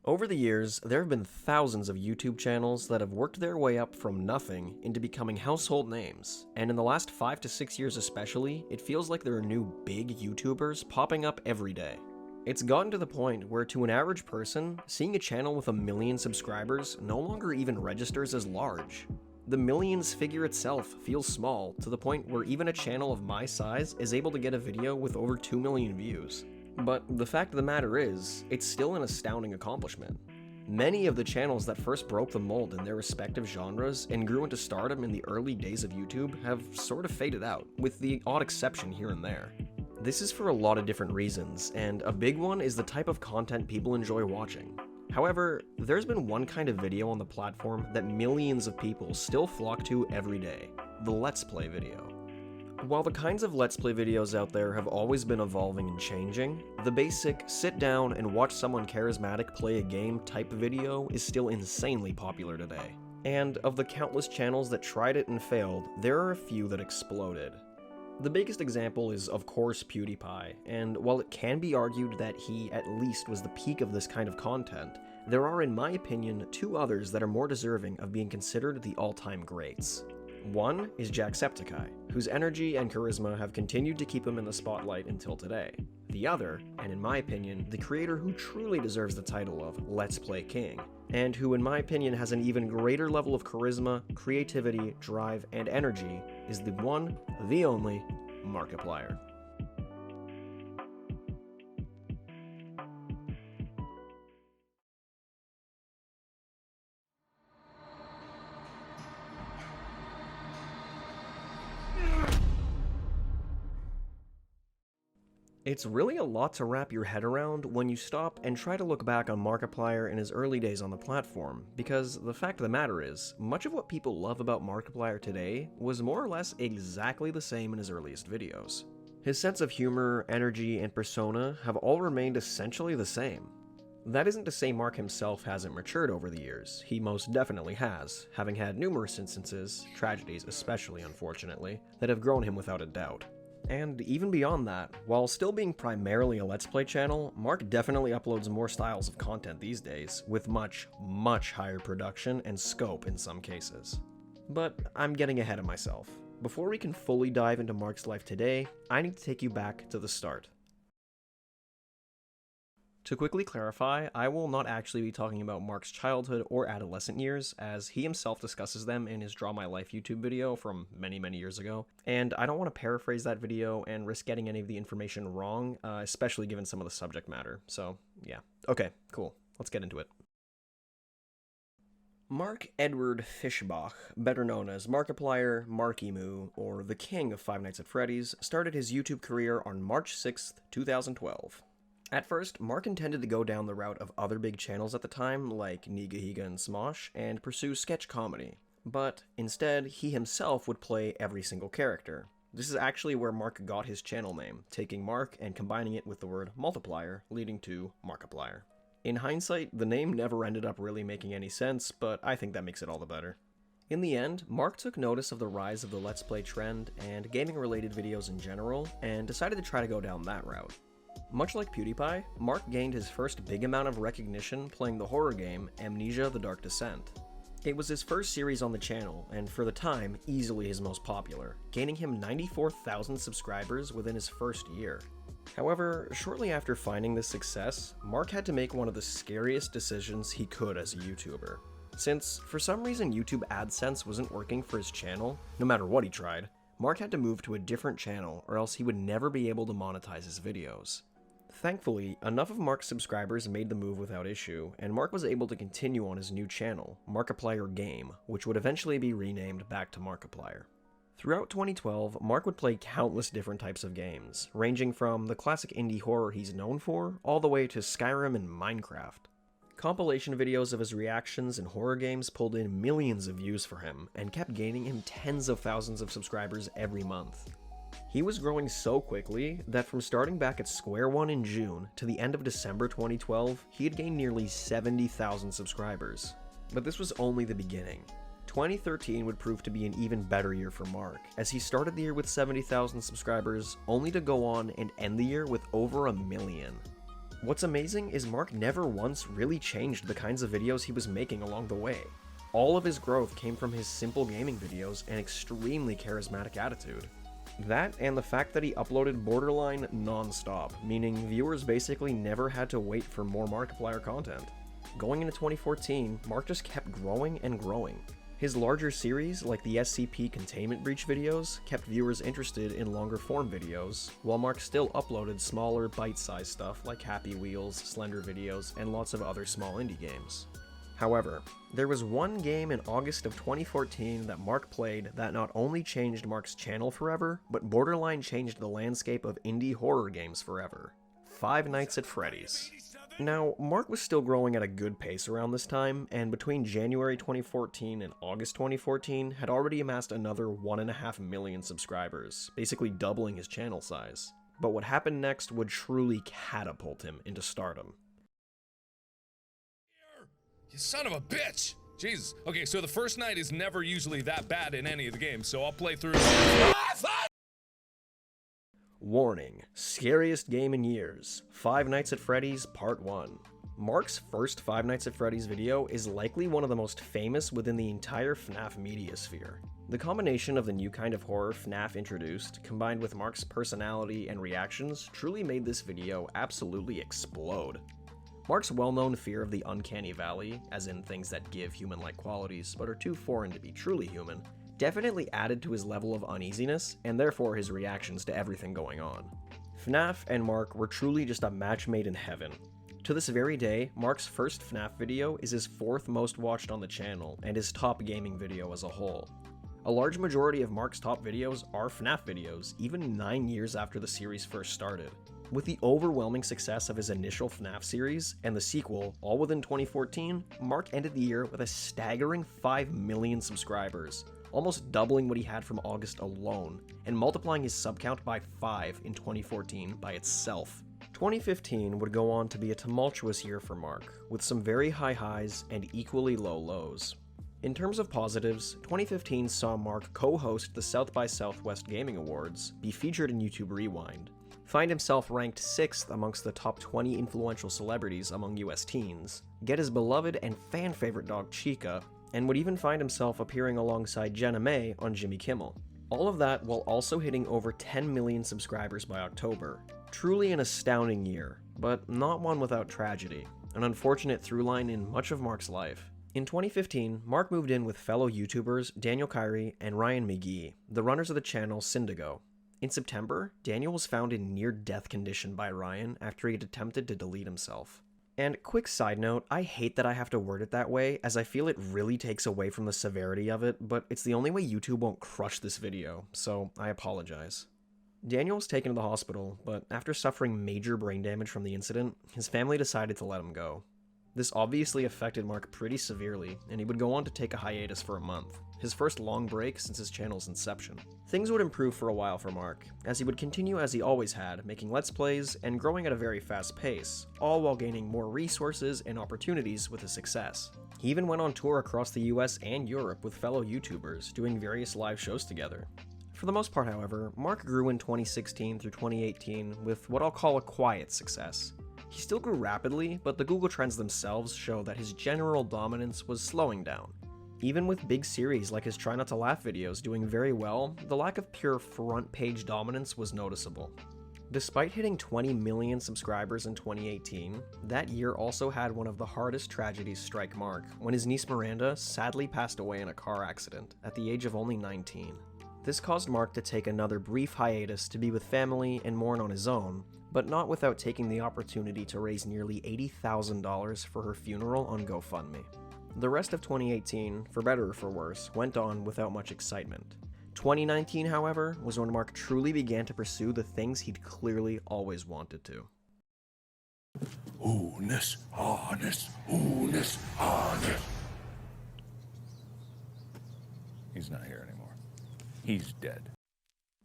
Over the years, there have been thousands of YouTube channels that have worked their way up from nothing into becoming household names, and in the last 5 to 6 years especially, it feels like there are new big YouTubers popping up every day. It's gotten to the point where to an average person, seeing a channel with 1 million subscribers no longer even registers as large. The millions figure itself feels small to the point where even a channel of my size is able to get a video with over 2 million views. But the fact of the matter is, it's still an astounding accomplishment. Many of the channels that first broke the mold in their respective genres and grew into stardom in the early days of YouTube have sort of faded out, with the odd exception here and there. This is for a lot of different reasons, and a big one is the type of content people enjoy watching. However, there's been one kind of video on the platform that millions of people still flock to every day: the Let's Play video. While the kinds of Let's Play videos out there have always been evolving and changing, the basic sit down and watch someone charismatic play a game type video is still insanely popular today. And of the countless channels that tried it and failed, there are a few that exploded. The biggest example is, of course, PewDiePie, and while it can be argued that he at least was the peak of this kind of content, there are, in my opinion, 2 others that are more deserving of being considered the all-time greats. One is Jacksepticeye, whose energy and charisma have continued to keep him in the spotlight until today. The other, and in my opinion, the creator who truly deserves the title of Let's Play King, and who in my opinion has an even greater level of charisma, creativity, drive, and energy, is the one, the only, Markiplier. It's really a lot to wrap your head around when you stop and try to look back on Markiplier in his early days on the platform, because the fact of the matter is, much of what people love about Markiplier today was more or less exactly the same in his earliest videos. His sense of humor, energy, and persona have all remained essentially the same. That isn't to say Mark himself hasn't matured over the years. He most definitely has, having had numerous instances, tragedies especially unfortunately, that have grown him without a doubt. And even beyond that, while still being primarily a Let's Play channel, Mark definitely uploads more styles of content these days, with much, much higher production and scope in some cases. But I'm getting ahead of myself. Before we can fully dive into Mark's life today, I need to take you back to the start. To quickly clarify, I will not actually be talking about Mark's childhood or adolescent years, as he himself discusses them in his Draw My Life YouTube video from many years ago, and I don't want to paraphrase that video and risk getting any of the information wrong, especially given some of the subject matter, so yeah. Okay, cool, let's get into it. Mark Edward Fischbach, better known as Markiplier, Markimoo, or the King of Five Nights at Freddy's, started his YouTube career on March 6th, 2012. At first, Mark intended to go down the route of other big channels at the time, like Nigahiga and Smosh, and pursue sketch comedy. But instead, he himself would play every single character. This is actually where Mark got his channel name, taking Mark and combining it with the word multiplier, leading to Markiplier. In hindsight, the name never ended up really making any sense, but I think that makes it all the better. In the end, Mark took notice of the rise of the Let's Play trend and gaming-related videos in general, and decided to try to go down that route. Much like PewDiePie, Mark gained his first big amount of recognition playing the horror game Amnesia: The Dark Descent. It was his first series on the channel, and for the time, easily his most popular, gaining him 94,000 subscribers within his first year. However, shortly after finding this success, Mark had to make one of the scariest decisions he could as a YouTuber. Since, for some reason, YouTube AdSense wasn't working for his channel, no matter what he tried, Mark had to move to a different channel or else he would never be able to monetize his videos. Thankfully, enough of Mark's subscribers made the move without issue, and Mark was able to continue on his new channel, Markiplier Game, which would eventually be renamed back to Markiplier. Throughout 2012, Mark would play countless different types of games, ranging from the classic indie horror he's known for, all the way to Skyrim and Minecraft. Compilation videos of his reactions in horror games pulled in millions of views for him, and kept gaining him tens of thousands of subscribers every month. He was growing so quickly that from starting back at square one in June to the end of December 2012, he had gained nearly 70,000 subscribers. But this was only the beginning. 2013 would prove to be an even better year for Mark, as he started the year with 70,000 subscribers, only to go on and end the year with over 1 million. What's amazing is Mark never once really changed the kinds of videos he was making along the way. All of his growth came from his simple gaming videos and extremely charismatic attitude. That and the fact that he uploaded borderline non-stop, meaning viewers basically never had to wait for more Markiplier content. Going into 2014, Mark just kept growing and growing. His larger series, like the SCP Containment Breach videos, kept viewers interested in longer form videos, while Mark still uploaded smaller, bite-sized stuff like Happy Wheels, Slender videos, and lots of other small indie games. However, there was one game in August of 2014 that Mark played that not only changed Mark's channel forever, but borderline changed the landscape of indie horror games forever. Five Nights at Freddy's. Now, Mark was still growing at a good pace around this time, and between January 2014 and August 2014 had already amassed another 1.5 million subscribers, basically doubling his channel size. But what happened next would truly catapult him into stardom. You son of a bitch! Jesus. Okay, so the first night is never usually that bad in any of the games, so I'll play through. Warning, scariest game in years, Five Nights at Freddy's Part 1. Mark's first Five Nights at Freddy's video is likely one of the most famous within the entire FNAF media sphere. The combination of the new kind of horror FNAF introduced, combined with Mark's personality and reactions, truly made this video absolutely explode. Mark's well-known fear of the uncanny valley, as in things that give human-like qualities but are too foreign to be truly human, definitely added to his level of uneasiness, and therefore his reactions to everything going on. FNAF and Mark were truly just a match made in heaven. To this very day, Mark's first FNAF video is his 4th most watched on the channel, and his top gaming video as a whole. A large majority of Mark's top videos are FNAF videos, even 9 years after the series first started. With the overwhelming success of his initial FNAF series, and the sequel, all within 2014, Mark ended the year with a staggering 5 million subscribers, almost doubling what he had from August alone, and multiplying his sub count by 5 in 2014 by itself. 2015 would go on to be a tumultuous year for Mark, with some very high highs and equally low lows. In terms of positives, 2015 saw Mark co-host the South by Southwest Gaming Awards, be featured in YouTube Rewind, find himself ranked 6th amongst the top 20 influential celebrities among US teens, get his beloved and fan-favorite dog Chica, and would even find himself appearing alongside Jenna May on Jimmy Kimmel. All of that while also hitting over 10 million subscribers by October. Truly an astounding year, but not one without tragedy, an unfortunate through-line in much of Mark's life. In 2015, Mark moved in with fellow YouTubers Daniel Kyrie and Ryan McGee, the runners of the channel Syndigo. In September, Daniel was found in near-death condition by Ryan after he had attempted to delete himself. And quick side note, I hate that I have to word it that way, as I feel it really takes away from the severity of it, but it's the only way YouTube won't crush this video, so I apologize. Daniel was taken to the hospital, but after suffering major brain damage from the incident, his family decided to let him go. This obviously affected Mark pretty severely, and he would go on to take a hiatus for a month, his first long break since his channel's inception. Things would improve for a while for Mark, as he would continue as he always had, making Let's Plays and growing at a very fast pace, all while gaining more resources and opportunities with his success. He even went on tour across the US and Europe with fellow YouTubers, doing various live shows together. For the most part, however, Mark grew in 2016 through 2018 with what I'll call a quiet success. He still grew rapidly, but the Google Trends themselves show that his general dominance was slowing down. Even with big series like his Try Not to Laugh videos doing very well, the lack of pure front page dominance was noticeable. Despite hitting 20 million subscribers in 2018, that year also had one of the hardest tragedies strike Mark when his niece Miranda sadly passed away in a car accident at the age of only 19. This caused Mark to take another brief hiatus to be with family and mourn on his own, but not without taking the opportunity to raise nearly $80,000 for her funeral on GoFundMe. The rest of 2018, for better or for worse, went on without much excitement. 2019, however, was when Mark truly began to pursue the things he'd clearly always wanted to. Oohness, honest, oohness, honest. He's not here anymore. He's dead.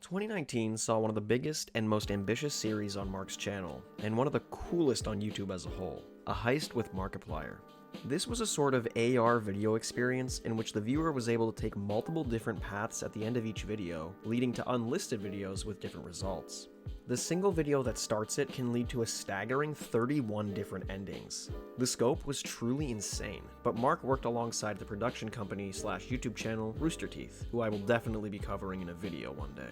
2019 saw one of the biggest and most ambitious series on Mark's channel, and one of the coolest on YouTube as a whole, a heist with Markiplier. This was a sort of AR video experience in which the viewer was able to take multiple different paths at the end of each video, leading to unlisted videos with different results. The single video that starts it can lead to a staggering 31 different endings. The scope was truly insane, but Mark worked alongside the production company / YouTube channel Rooster Teeth, who I will definitely be covering in a video one day.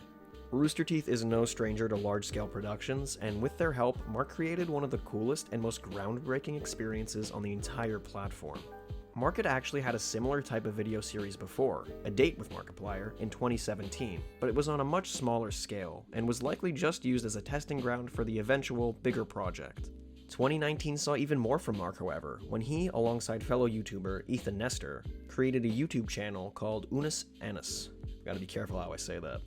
Rooster Teeth is no stranger to large-scale productions, and with their help, Mark created one of the coolest and most groundbreaking experiences on the entire platform. Mark had actually had a similar type of video series before, A Date with Markiplier, in 2017, but it was on a much smaller scale, and was likely just used as a testing ground for the eventual, bigger project. 2019 saw even more from Mark, however, when he, alongside fellow YouTuber Ethan Nestor, created a YouTube channel called Unus Annus. Gotta be careful how I say that.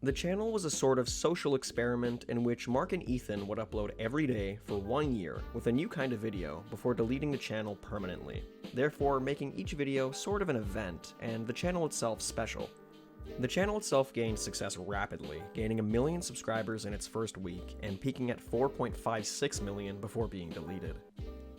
The channel was a sort of social experiment in which Mark and Ethan would upload every day for 1 year with a new kind of video before deleting the channel permanently, therefore making each video sort of an event and the channel itself special. The channel itself gained success rapidly, gaining 1 million subscribers in its first week and peaking at 4.56 million before being deleted.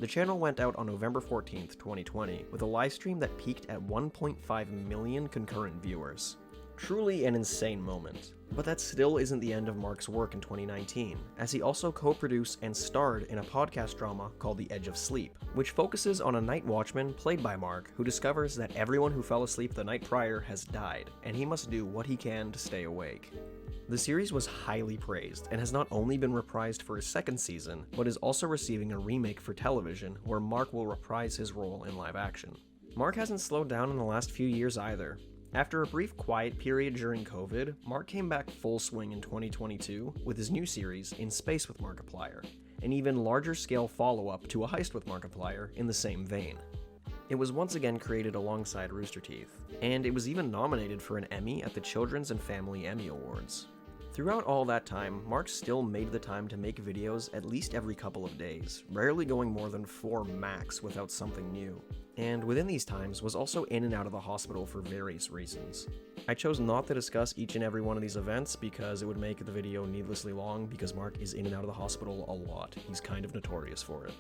The channel went out on November 14th, 2020 with a livestream that peaked at 1.5 million concurrent viewers. Truly an insane moment. But that still isn't the end of Mark's work in 2019, as he also co-produced and starred in a podcast drama called The Edge of Sleep, which focuses on a night watchman played by Mark who discovers that everyone who fell asleep the night prior has died, and he must do what he can to stay awake. The series was highly praised, and has not only been reprised for a second season, but is also receiving a remake for television where Mark will reprise his role in live action. Mark hasn't slowed down in the last few years either. After a brief quiet period during COVID, Mark came back full swing in 2022 with his new series, In Space with Markiplier, an even larger scale follow-up to A Heist with Markiplier in the same vein. It was once again created alongside Rooster Teeth, and it was even nominated for an Emmy at the Children's and Family Emmy Awards. Throughout all that time, Mark still made the time to make videos at least every couple of days, rarely going more than 4 max without something new. And within these times was also in and out of the hospital for various reasons. I chose not to discuss each and every one of these events because it would make the video needlessly long because Mark is in and out of the hospital a lot. He's kind of notorious for it.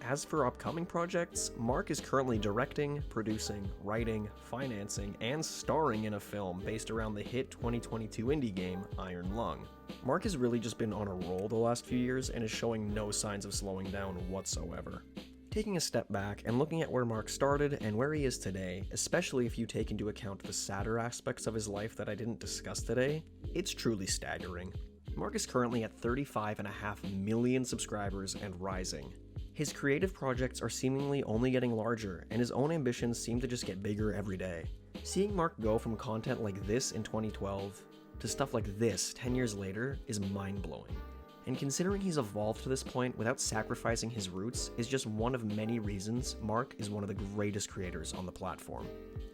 As for upcoming projects, Mark is currently directing, producing, writing, financing, and starring in a film based around the hit 2022 indie game Iron Lung. Mark has really just been on a roll the last few years and is showing no signs of slowing down whatsoever. Taking a step back and looking at where Mark started and where he is today, especially if you take into account the sadder aspects of his life that I didn't discuss today, it's truly staggering. Mark is currently at 35.5 million subscribers and rising. His creative projects are seemingly only getting larger, and his own ambitions seem to just get bigger every day. Seeing Mark go from content like this in 2012 to stuff like this 10 years later is mind-blowing. And considering he's evolved to this point without sacrificing his roots is just one of many reasons Mark is one of the greatest creators on the platform.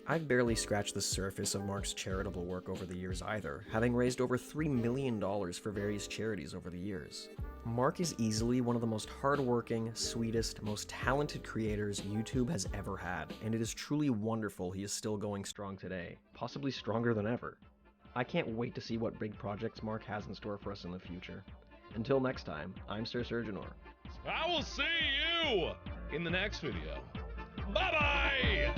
I've barely scratched the surface of Mark's charitable work over the years either, having raised over $3 million for various charities over the years. Mark is easily one of the most hardworking, sweetest, most talented creators YouTube has ever had, and it is truly wonderful he is still going strong today, possibly stronger than ever. I can't wait to see what big projects Mark has in store for us in the future. Until next time, I'm Sir Surgeonor. I will see you in the next video. Bye-bye!